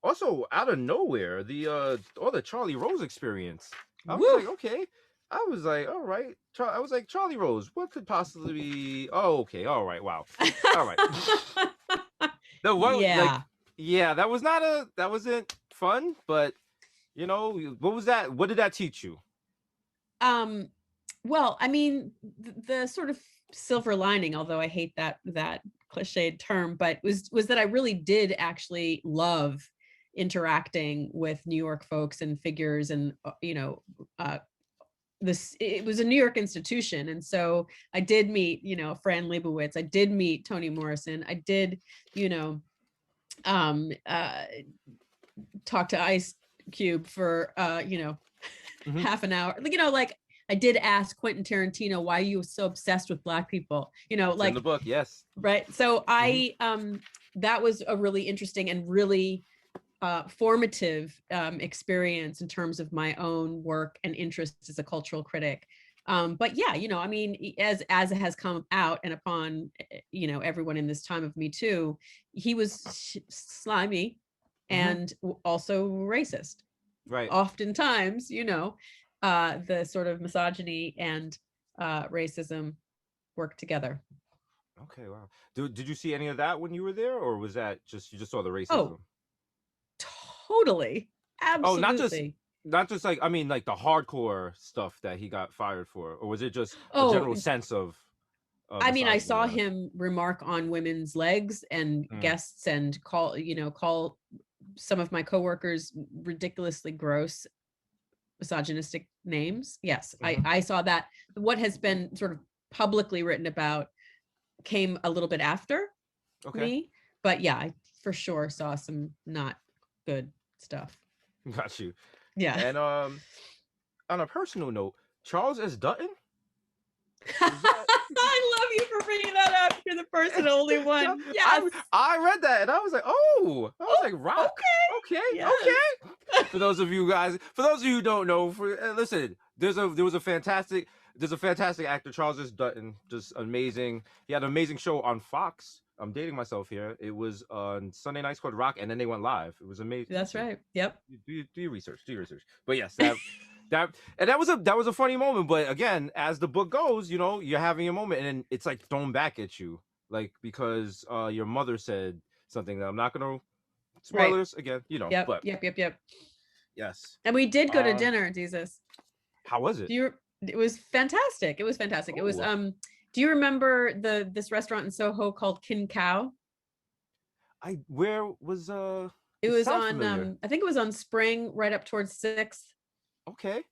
B: Also, out of nowhere, the all the Charlie Rose experience. I was
C: Woo!
B: like, okay. I was like, all right. I was like, Charlie Rose, what could possibly be? Oh, okay, all right, wow, all right. The one, like,
C: Yeah.
B: yeah, that wasn't fun, but you know, what was that? What did that teach you?
C: um well, I mean, the sort of silver lining, although I hate that cliched term, but was that I really did actually love interacting with New York folks and figures, and you know, uh it was a New York institution. And so I did meet, you know, Fran Lebowitz, I did meet Toni Morrison, I did, you know, um uh talk to Ice Cube for you know,
B: Mhm.
C: half an hour. Like, you know, like I did ask Quentin Tarantino why you were so obsessed with Black people, you know,
B: It's in the
C: like,
B: book, yes.
C: right. So
B: Mhm.
C: that was a really interesting and really formative experience in terms of my own work and interest as a cultural critic. But yeah, you know, I mean, as it has come out and upon, you know, everyone in this time of Me Too, he was slimy
B: Mhm.
C: and also racist.
B: Right.
C: Oftentimes, you know, the sort of misogyny and racism work together.
B: Okay, wow. Did you see any of that when you were there, or was that just you just saw the
C: Oh,
B: racism?
C: totally.
B: Oh,
C: Absolutely.
B: not just like I mean like the hardcore stuff that he got fired for, or was it just a
C: Oh,
B: general sense of
C: I mean, I
B: misogyny
C: saw
B: around it?
C: him remark on women's legs and
B: Mm,
C: guests, and call some of my coworkers ridiculously gross misogynistic names. Yes,
B: mhm.
C: I saw that. What has been sort of publicly written about came a little bit after
B: Okay,
C: me, but yeah, I for sure saw some not good stuff.
B: got you.
C: Yeah.
B: And on a personal note, Charles S. Dutton is that?
C: I love you for bringing that up. You're the first and only one. Yes.
B: I read that and I was like, oh, I was
C: Oh,
B: like, Rock.
C: okay.
B: Okay,
C: Yes.
B: okay. For those of you guys, for those of you who don't know, listen, there's a fantastic actor, Charles S. Dutton, just amazing. He had an amazing show on Fox. I'm dating myself here. It was on Sunday nights called Rock, and then they went live. It was amazing.
C: That's
B: So
C: right. Yep.
B: do your research. Do your research. But yes, that was a funny moment. But again, as the book goes, you know, you're having a moment, and then it's like thrown back at you, like because your mother said something that I'm not gonna
C: Right.
B: spoilers again, you know.
C: Yep.
B: But
C: Yep.
B: yes,
C: And we did go to
B: uh,
C: dinner, Jesus.
B: how was it?
C: Do you It was fantastic. It was fantastic. It was
B: Oh,
C: do you remember this restaurant in Soho called Kin Cow?
B: I where was
C: It
B: it
C: was
B: sounds
C: on
B: familiar.
C: I think it was on Spring right up towards 6th.
B: Okay,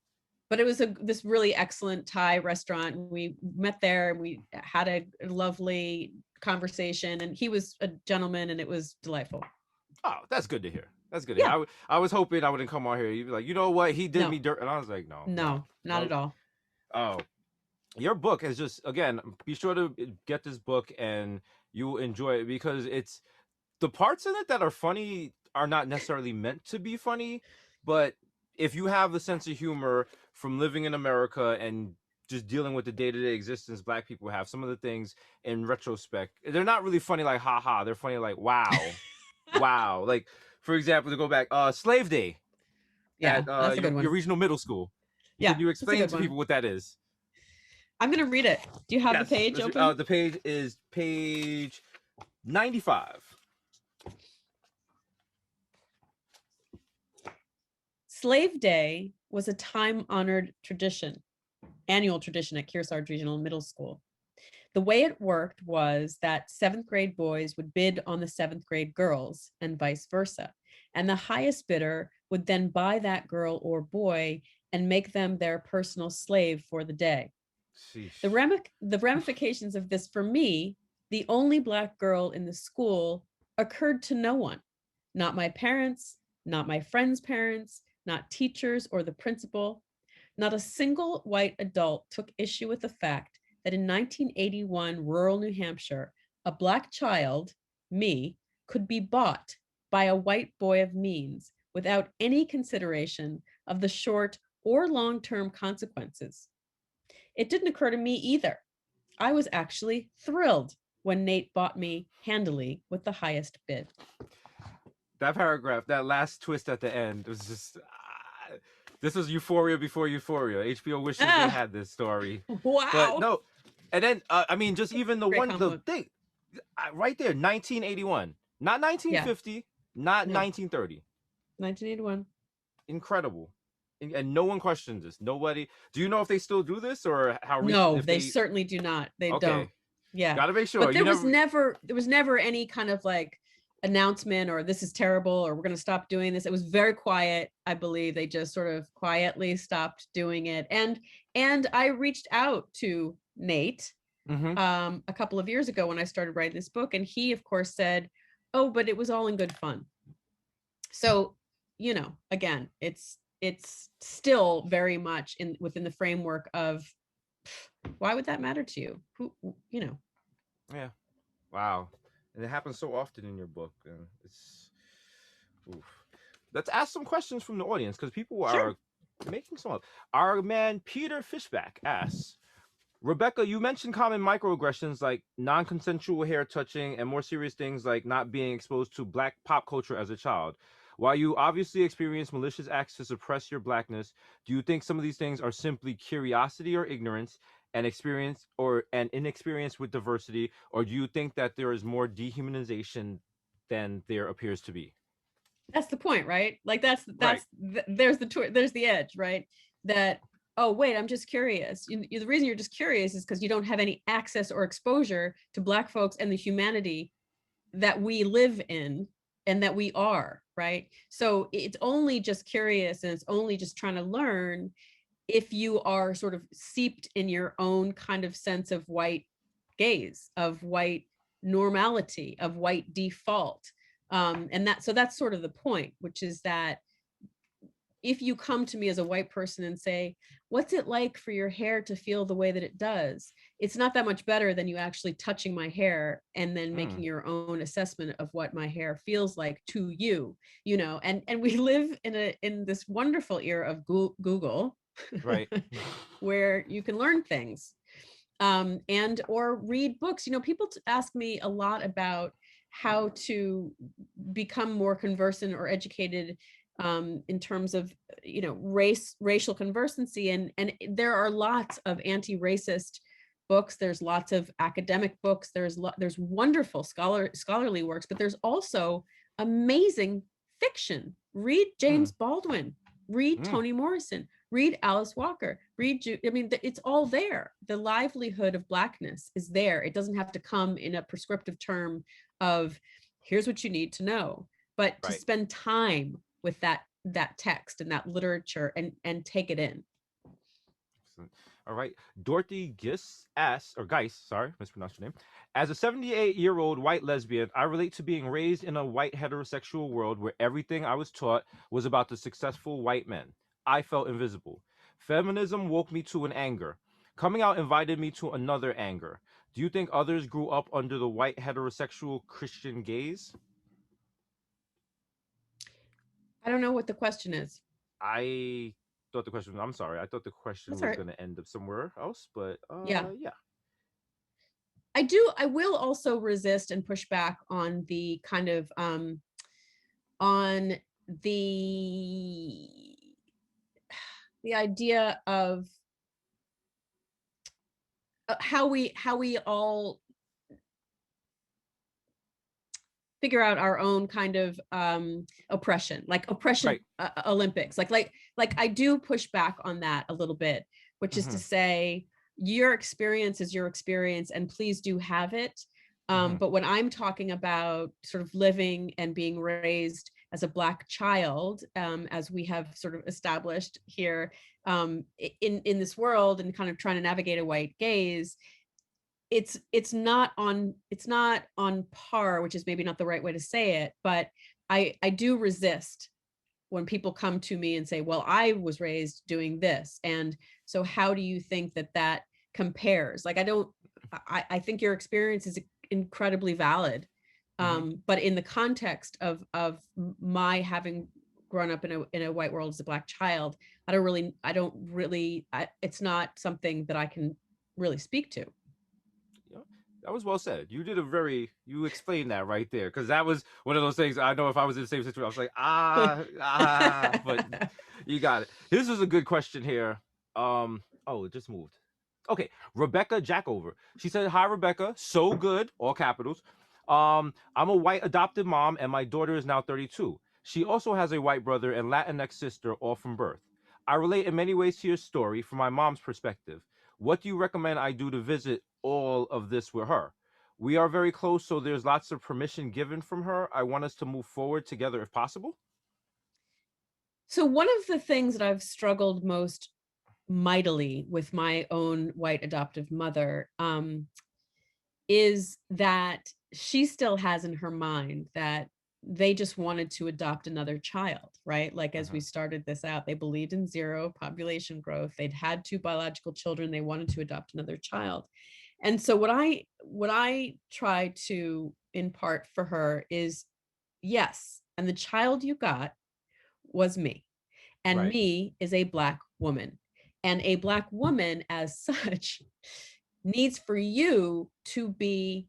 C: but it was this really excellent Thai restaurant. We met there and we had a lovely conversation, and he was a gentleman, and it was delightful.
B: Oh, that's good to hear. That's good to
C: Yeah.
B: hear. I was hoping I wouldn't come on here. You'd be like, you know what? He did
C: No.
B: me dirt. And I was like, no.
C: No, not at all.
B: Oh, your book is just, again, be sure to get this book and you will enjoy it, because it's the parts in it that are funny are not necessarily meant to be funny, but if you have the sense of humor from living in America and just dealing with the day-to-day existence Black people have, some of the things in retrospect, they're not really funny like haha, they're funny like wow. Wow. Like, for example, to go back, Slave Day
C: Yeah,
B: at
C: that's a good one.
B: your regional middle school.
C: Yeah,
B: Can you
C: that's a
B: explain
C: good
B: to
C: one.
B: people what that is?
C: I'm going to read it. Do you have
B: Yes,
C: the page open?
B: the page is page 95.
C: Slave Day was a time-honored tradition, annual tradition at Kearsarge Regional Middle School. The way it worked was that 7th grade boys would bid on the 7th grade girls and vice versa. And the highest bidder would then buy that girl or boy and make them their personal slave for the day.
B: Sheesh.
C: The ramifications of this for me, the only Black girl in the school, occurred to no one. Not my parents, not my friends' parents, not teachers or the principal. Not a single white adult took issue with the fact that in 1981 rural New Hampshire, a Black child, me, could be bought by a white boy of means without any consideration of the short or long-term consequences. It didn't occur to me either. I was actually thrilled when Nate bought me handily with the highest bid.
B: That paragraph, that last twist at the end was just, this was Euphoria before Euphoria. HBO wishes they had this story.
C: Wow.
B: But no, and then, I mean, just even the
C: Great
B: one,
C: compliment.
B: the thing, right there, 1981. Not 1950, not
C: No.
B: 1930.
C: 1981.
B: Incredible. And no one questions this. Nobody. Do you know if they still do this, or how recent?
C: No,
B: If
C: they certainly do not. They
B: Okay.
C: don't. Yeah.
B: Gotta make sure.
C: But there was never any kind of like announcement or this is terrible or we're going to stop doing this. It was very quiet. I believe they just sort of quietly stopped doing it. And I reached out to Nate a couple of years ago when I started writing this book, and he of course said, "Oh, but it was all in good fun." So, you know, again, it's still very much within the framework of why would that matter to you? Who, you know?
B: Yeah. Wow. And it happens so often in your book, and it's. Oof. Let's ask some questions from the audience, because people are making some up. Our man Peter Fishback asks, Rebecca, you mentioned common microaggressions like non-consensual hair touching and more serious things like not being exposed to Black pop culture as a child. While you obviously experienced malicious acts to suppress your Blackness, do you think some of these things are simply curiosity or ignorance and experience or an inexperience with diversity, or do you think that there is more dehumanization than there appears to be?
C: That's the point, right? Like that's
B: Right.
C: there's the edge, right? That, oh wait, I'm just curious. The reason you're just curious is because you don't have any access or exposure to Black folks and the humanity that we live in and that we are, right? So it's only just curious and it's only just trying to learn if you are sort of seeped in your own kind of sense of white gaze, of white normality, of white default. And that's sort of the point, which is that if you come to me as a white person and say, what's it like for your hair to feel the way that it does? It's not that much better than you actually touching my hair and then making your own assessment of what my hair feels like to you, you know, and we live in this wonderful era of Google,
B: Right.
C: where you can learn things and or read books. You know, people ask me a lot about how to become more conversant or educated in terms of, you know, racial conversancy, and there are lots of anti-racist books. There's lots of academic books. There's wonderful scholarly works, but there's also amazing fiction. Read James Baldwin. Read Toni Morrison. Read Alice Walker. I mean, it's all there. The livelihood of Blackness is there. It doesn't have to come in a prescriptive term of here's what you need to know, but to spend time with that text and that literature and take it in.
B: Excellent. All right. Dorothy Geis, sorry, mispronounced your name. As a 78-year-old white lesbian, I relate to being raised in a white heterosexual world where everything I was taught was about the successful white men. I felt invisible. Feminism woke me to an anger. Coming out invited me to another anger. Do you think others grew up under the white heterosexual Christian gaze?
C: I don't know what the question is.
B: I thought the question, I'm sorry, I thought the question
C: That's all
B: was
C: right.
B: going to end up somewhere else, but
C: Yeah.
B: yeah.
C: I will also resist and push back on the kind of on the idea of how we all figure out our own kind of oppression, like oppression
B: Right.
C: Olympics. Like I do push back on that a little bit, which is to say your experience is your experience and please do have it. But when I'm talking about sort of living and being raised as a Black child, as we have sort of established here in this world and kind of trying to navigate a white gaze, it's not on par, which is maybe not the right way to say it, but I do resist when people come to me and say, well, I was raised doing this, and so how do you think that compares? Like, I think your experience is incredibly valid, but in the context of my having grown up in a white world as a Black child, it's not something that I can really speak to.
B: Yeah, that was well said. You explained that right there, because that was one of those things. I know if I was in the same situation, I was like, but you got it. This was a good question here. Oh, it just moved. Okay, Rebecca Jackover. She said, "Hi, Rebecca. So good, all capitals. I'm a white adopted mom, and my daughter is now 32. She also has a white brother and Latinx sister, all from birth. I relate in many ways to your story from my mom's perspective. What do you recommend I do to visit all of this with her? We are very close, so there's lots of permission given from her. I want us to move forward together if possible."
C: So one of the things that I've struggled most mightily with my own white adoptive mother is that she still has in her mind that they just wanted to adopt another child, right? Like, as we started this out, they believed in zero population growth. They'd had 2 biological children. They wanted to adopt another child. And so what I try to impart for her is, yes, and the child you got was me. And
B: Right.
C: me is a Black woman. And a Black woman, as such, needs for you to be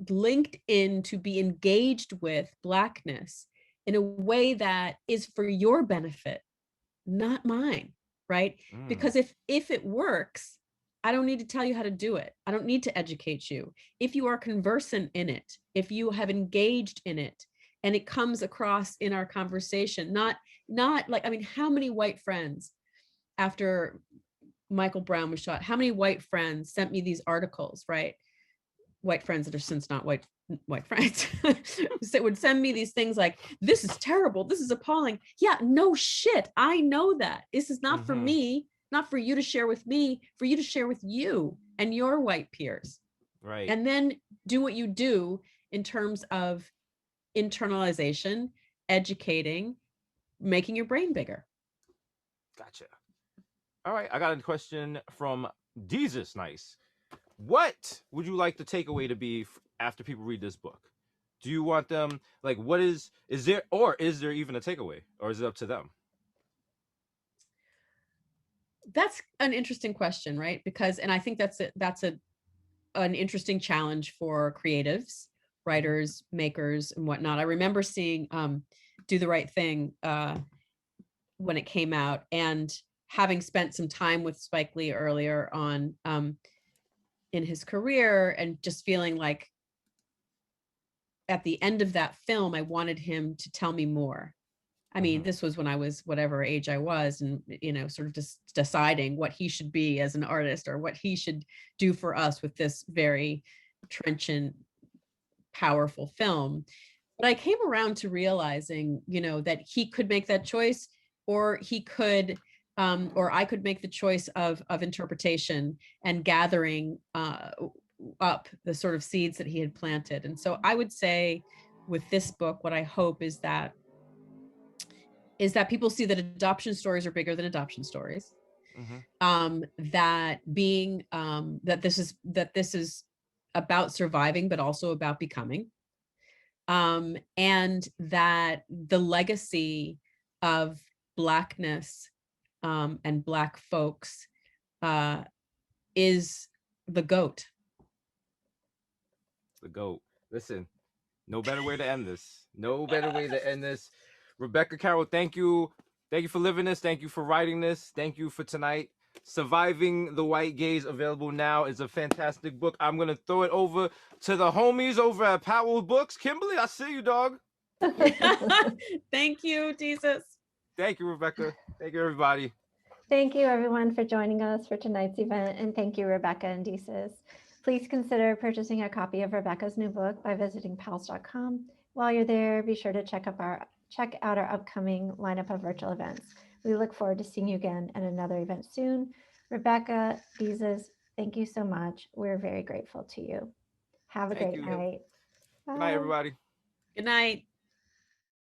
C: linked in, to be engaged with Blackness in a way that is for your benefit, not mine, right? Because if it works, I don't need to tell you how to do it. I don't need to educate you. If you are conversant in it, if you have engaged in it, and it comes across in our conversation, not like, I mean, how many white friends after Michael Brown was shot, how many white friends sent me these articles, right? White friends that are since not white friends would send me these things like, this is terrible, this is appalling. Yeah, no shit, I know that this is not for me, not for you to share with me, for you to share with you and your white peers.
B: Right.
C: And then do what you do in terms of internalization, educating, making your brain bigger.
B: Gotcha. All right, I got a question from Desus Nice. What would you like the takeaway to be after people read this book? Do you want them, like, what is there even a takeaway, or is it up to them?
C: That's an interesting question, right? Because, and I think that's an interesting challenge for creatives, writers, makers, and whatnot. I remember seeing Do the Right Thing when it came out, and having spent some time with Spike Lee earlier on in his career, and just feeling like at the end of that film, I wanted him to tell me more. I mean, this was when I was whatever age I was, and, you know, sort of just deciding what he should be as an artist, or what he should do for us with this very trenchant, powerful film. But I came around to realizing, you know, that he could make that choice, or he could or I could make the choice of interpretation and gathering up the sort of seeds that he had planted. And so I would say with this book, what I hope is that people see that adoption stories are bigger than adoption stories. That being that this is about surviving, but also about becoming. And that the legacy of Blackness and Black folks is the GOAT.
B: The GOAT. Listen, no better way to end this. No better way to end this. Rebecca Carroll, thank you. Thank you for living this. Thank you for writing this. Thank you for tonight. Surviving the White Gaze, available now, is a fantastic book. I'm going to throw it over to the homies over at Powell Books. Kimberly, I see you, dog.
C: Thank you, Desus.
B: Thank you, Rebecca. Thank you, everybody.
A: Thank you, everyone, for joining us for tonight's event. And thank you, Rebecca and Desus. Please consider purchasing a copy of Rebecca's new book by visiting powells.com. While you're there, be sure to check out our upcoming lineup of virtual events. We look forward to seeing you again at another event soon. Rebecca, Desus, thank you so much. We're very grateful to you. Have a great night.
B: Good night, everybody.
C: Good night.